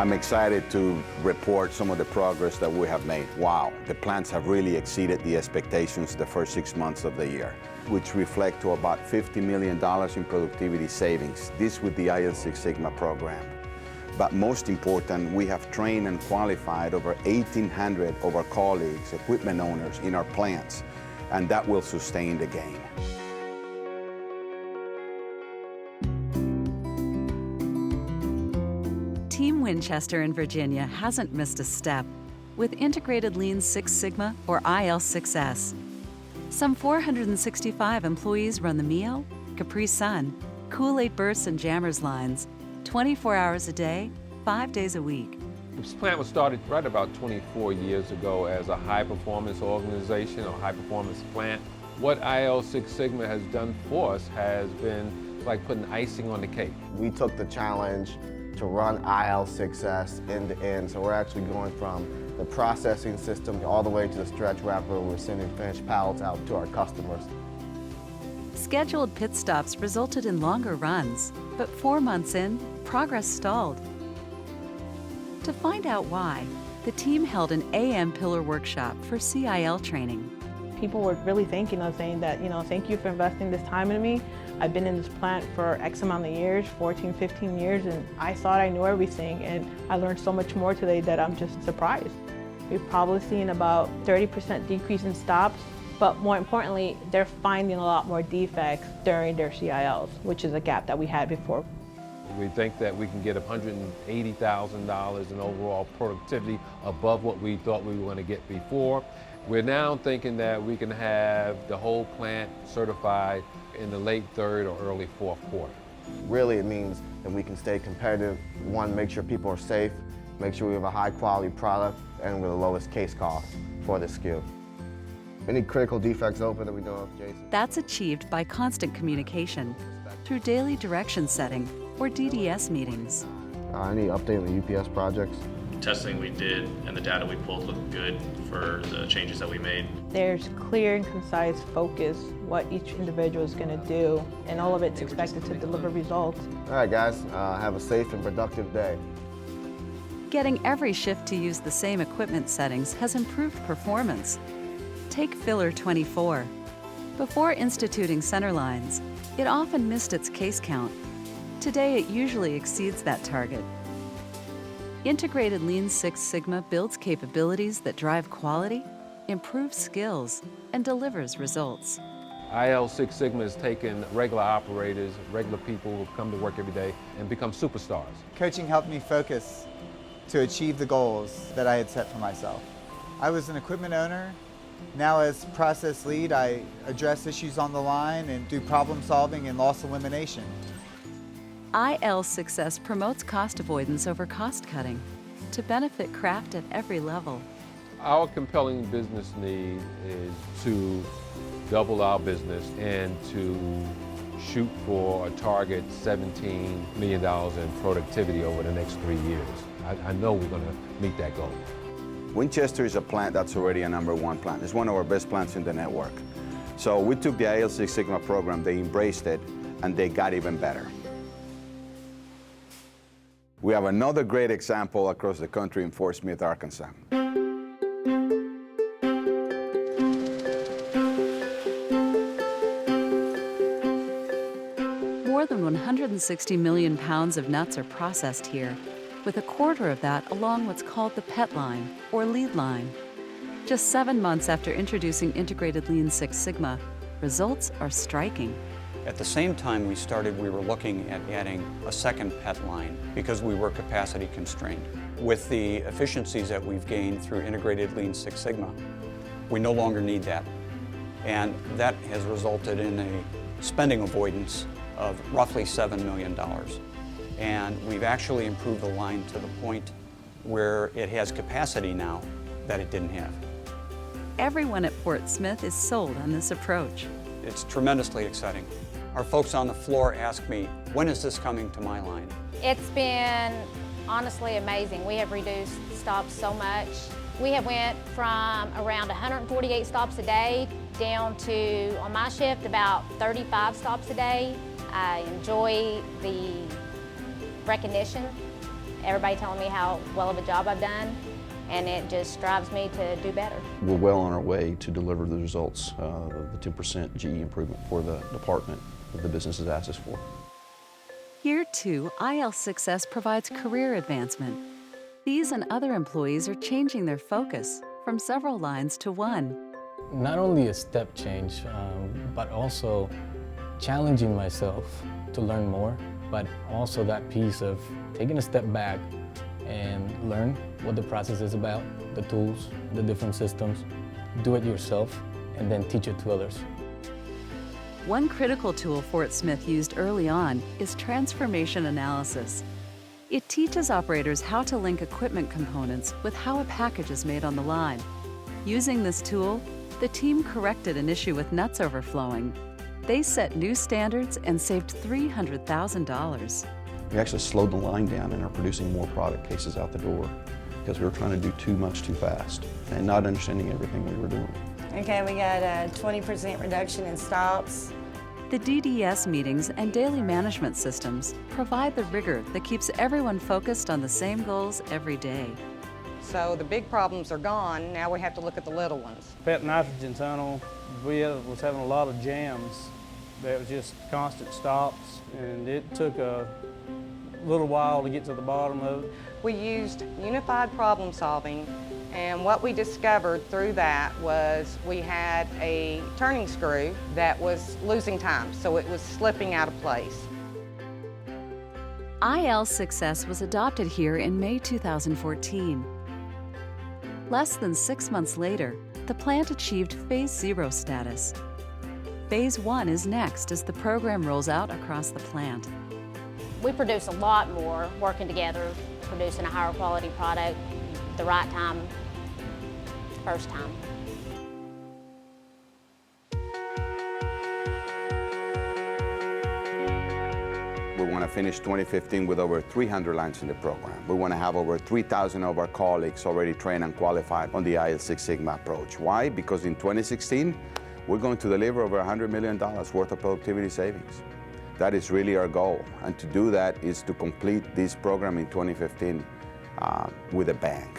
I'm excited to report some of the progress that we have made. Wow, the plants have really exceeded the expectations the first 6 months of the year, which reflect to about $50 million in productivity savings, this with the IL Six Sigma program. But most important, we have trained and qualified over 1,800 of our colleagues, equipment owners in our plants, and that will sustain the gain. Team Winchester in Virginia hasn't missed a step with integrated Lean Six Sigma or IL6S. Some 465 employees run the Mio, Capri Sun, Kool-Aid Bursts and Jammers lines, 24 hours a day, 5 days a week. This plant was started right about 24 years ago as a high-performance organization or high-performance plant. What IL Six Sigma has done for us has been like putting icing on the cake. We took the challenge to run IL6S end to end, so we're actually going from the processing system all the way to the stretch wrapper. We're sending finished pallets out to our customers. Scheduled pit stops resulted in longer runs, but 4 months in, progress stalled. To find out why, the team held an AM pillar workshop for CIL training. People were really thanking us, saying that, thank you for investing this time in me. I've been in this plant for X amount of years, 14, 15 years, and I thought I knew everything, and I learned so much more today that I'm just surprised. We've probably seen about 30% decrease in stops, but more importantly, they're finding a lot more defects during their CILs, which is a gap that we had before. We think that we can get $180,000 in overall productivity above what we thought we were going to get before. We're now thinking that we can have the whole plant certified in the late third or early fourth quarter. Really, it means that we can stay competitive. One, make sure people are safe, make sure we have a high quality product, and with the lowest case cost for this skill. Any critical defects open that we know of, Jason? That's achieved by constant communication through daily direction setting or DDS meetings. Any update on the UPS projects? Testing we did and the data we pulled looked good for the changes that we made. There's clear and concise focus what each individual is going to do, and all of it's expected to deliver results. All right, guys, have a safe and productive day. Getting every shift to use the same equipment settings has improved performance. Take Filler 24. Before instituting center lines, it often missed its case count. Today, it usually exceeds that target. Integrated Lean Six Sigma builds capabilities that drive quality, improves skills, and delivers results. IL Six Sigma has taken regular operators, regular people who come to work every day, and become superstars. Coaching helped me focus to achieve the goals that I had set for myself. I was an equipment owner. Now as process lead, I address issues on the line and do problem solving and loss elimination. IL6S promotes cost avoidance over cost cutting to benefit craft at every level. Our compelling business need is to double our business and to shoot for a target $17 million in productivity over the next 3 years. I know we're going to meet that goal. Winchester is a plant that's already a #1 plant. It's one of our best plants in the network. So we took the IL Six Sigma program, they embraced it, and they got even better. We have another great example across the country in Fort Smith, Arkansas. More than 160 million pounds of nuts are processed here, with a quarter of that along what's called the PET line, or lead line. Just 7 months after introducing integrated Lean Six Sigma, results are striking. At the same time we were looking at adding a second PET line because we were capacity constrained. With the efficiencies that we've gained through integrated Lean Six Sigma, we no longer need that. And that has resulted in a spending avoidance of roughly $7 million. And we've actually improved the line to the point where it has capacity now that it didn't have. Everyone at Fort Smith is sold on this approach. It's tremendously exciting. Our folks on the floor ask me, when is this coming to my line? It's been honestly amazing. We have reduced stops so much. We have went from around 148 stops a day down to, on my shift, about 35 stops a day. I enjoy the recognition everybody telling me how well of a job I've done, and it just drives me to do better. We're well on our way to deliver the results of the 10% GE improvement for the department that the business has asked us for. Here too, IL6S provides career advancement. These and other employees are changing their focus from several lines to one. Not only a step change, but also challenging myself to learn more, but also that piece of taking a step back and learn what the process is about, the tools, the different systems, do it yourself, and then teach it to others. One critical tool Fort Smith used early on is transformation analysis. It teaches operators how to link equipment components with how a package is made on the line. Using this tool, the team corrected an issue with nuts overflowing. They set new standards and saved $300,000. We actually slowed the line down and are producing more product cases out the door because we were trying to do too much too fast and not understanding everything we were doing. Okay, we got a 20% reduction in stops. The DDS meetings and daily management systems provide the rigor that keeps everyone focused on the same goals every day. So the big problems are gone, now we have to look at the little ones. Pet nitrogen tunnel, we was having a lot of jams. There was just constant stops, and it took a little while to get to the bottom of it. We used unified problem solving, and what we discovered through that was we had a turning screw that was losing time, so it was slipping out of place. IL6S was adopted here in May 2014. Less than 6 months later, the plant achieved Phase 0 status. Phase 1 is next as the program rolls out across the plant. We produce a lot more working together, producing a higher quality product, the right time, first time. We want to finish 2015 with over 300 lines in the program. We want to have over 3,000 of our colleagues already trained and qualified on the Six Sigma approach. Why? Because in 2016, we're going to deliver over $100 million worth of productivity savings. That is really our goal. And to do that is to complete this program in 2015 with a bang.